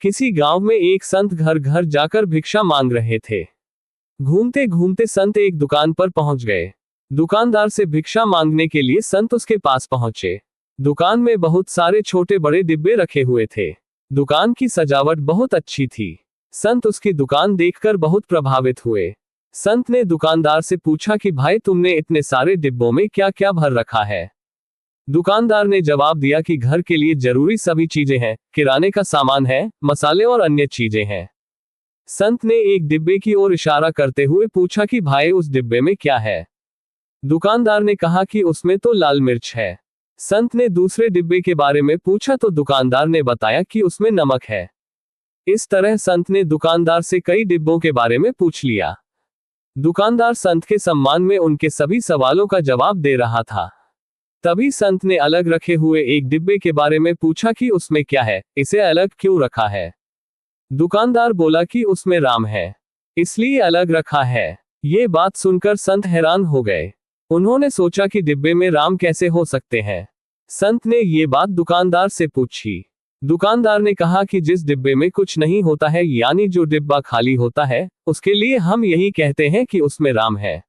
किसी गांव में एक संत घर घर जाकर भिक्षा मांग रहे थे। घूमते घूमते संत एक दुकान पर पहुंच गए। दुकानदार से भिक्षा मांगने के लिए संत उसके पास पहुंचे। दुकान में बहुत सारे छोटे बड़े डिब्बे रखे हुए थे। दुकान की सजावट बहुत अच्छी थी। संत उसकी दुकान देखकर बहुत प्रभावित हुए। संत ने दुकानदार से पूछा कि भाई, तुमने इतने सारे डिब्बों में क्या क्या भर रखा है? दुकानदार ने जवाब दिया कि घर के लिए जरूरी सभी चीजें हैं, किराने का सामान है, मसाले और अन्य चीजें हैं। संत ने एक डिब्बे की ओर इशारा करते हुए पूछा कि भाई, उस डिब्बे में क्या है? दुकानदार ने कहा कि उसमें तो लाल मिर्च है। संत ने दूसरे डिब्बे के बारे में पूछा तो दुकानदार ने बताया कि उसमें नमक है। इस तरह संत ने दुकानदार से कई डिब्बों के बारे में पूछ लिया। दुकानदार संत के सम्मान में उनके सभी सवालों का जवाब दे रहा था। तभी संत ने अलग रखे हुए एक डिब्बे के बारे में पूछा कि उसमें क्या है, इसे अलग क्यों रखा है? दुकानदार बोला कि उसमें राम है, इसलिए अलग रखा है। ये बात सुनकर संत हैरान हो गए। उन्होंने सोचा कि डिब्बे में राम कैसे हो सकते हैं। संत ने ये बात दुकानदार से पूछी। दुकानदार ने कहा कि जिस डिब्बे में कुछ नहीं होता है, यानी जो डिब्बा खाली होता है, उसके लिए हम यही कहते हैं कि उसमें राम है।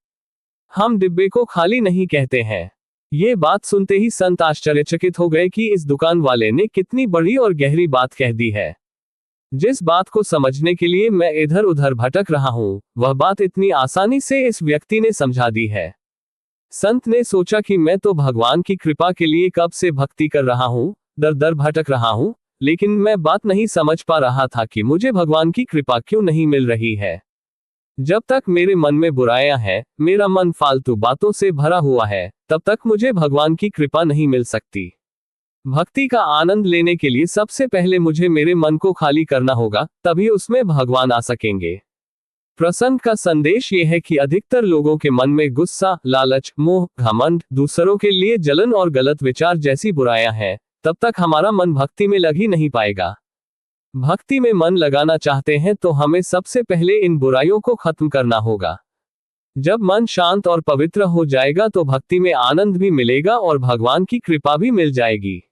हम डिब्बे को खाली नहीं कहते हैं। ये बात सुनते ही संत आश्चर्यचकित हो गए कि इस दुकान वाले ने कितनी बड़ी और गहरी बात कह दी है। जिस बात को समझने के लिए मैं इधर उधर भटक रहा हूं, वह बात इतनी आसानी से इस व्यक्ति ने समझा दी है। संत ने सोचा कि मैं तो भगवान की कृपा के लिए कब से भक्ति कर रहा हूं, दर दर भटक रहा हूं, लेकिन मैं बात नहीं समझ पा रहा था कि मुझे भगवान की कृपा क्यों नहीं मिल रही है। जब तक मेरे मन में बुराइयां हैं, मेरा मन फालतू बातों से भरा हुआ है, तब तक मुझे भगवान की कृपा नहीं मिल सकती। भक्ति का आनंद लेने के लिए सबसे पहले मुझे मेरे मन को खाली करना होगा, तभी उसमें भगवान आ सकेंगे। प्रसंग का संदेश ये है कि अधिकतर लोगों के मन में गुस्सा, लालच, मोह, घमंड, दूसरों के लिए जलन और गलत विचार जैसी बुराइयां हैं। तब तक हमारा मन भक्ति में लग ही नहीं पाएगा। भक्ति में मन लगाना चाहते हैं तो हमें सबसे पहले इन बुराइयों को खत्म करना होगा। जब मन शांत और पवित्र हो जाएगा तो भक्ति में आनंद भी मिलेगा और भगवान की कृपा भी मिल जाएगी।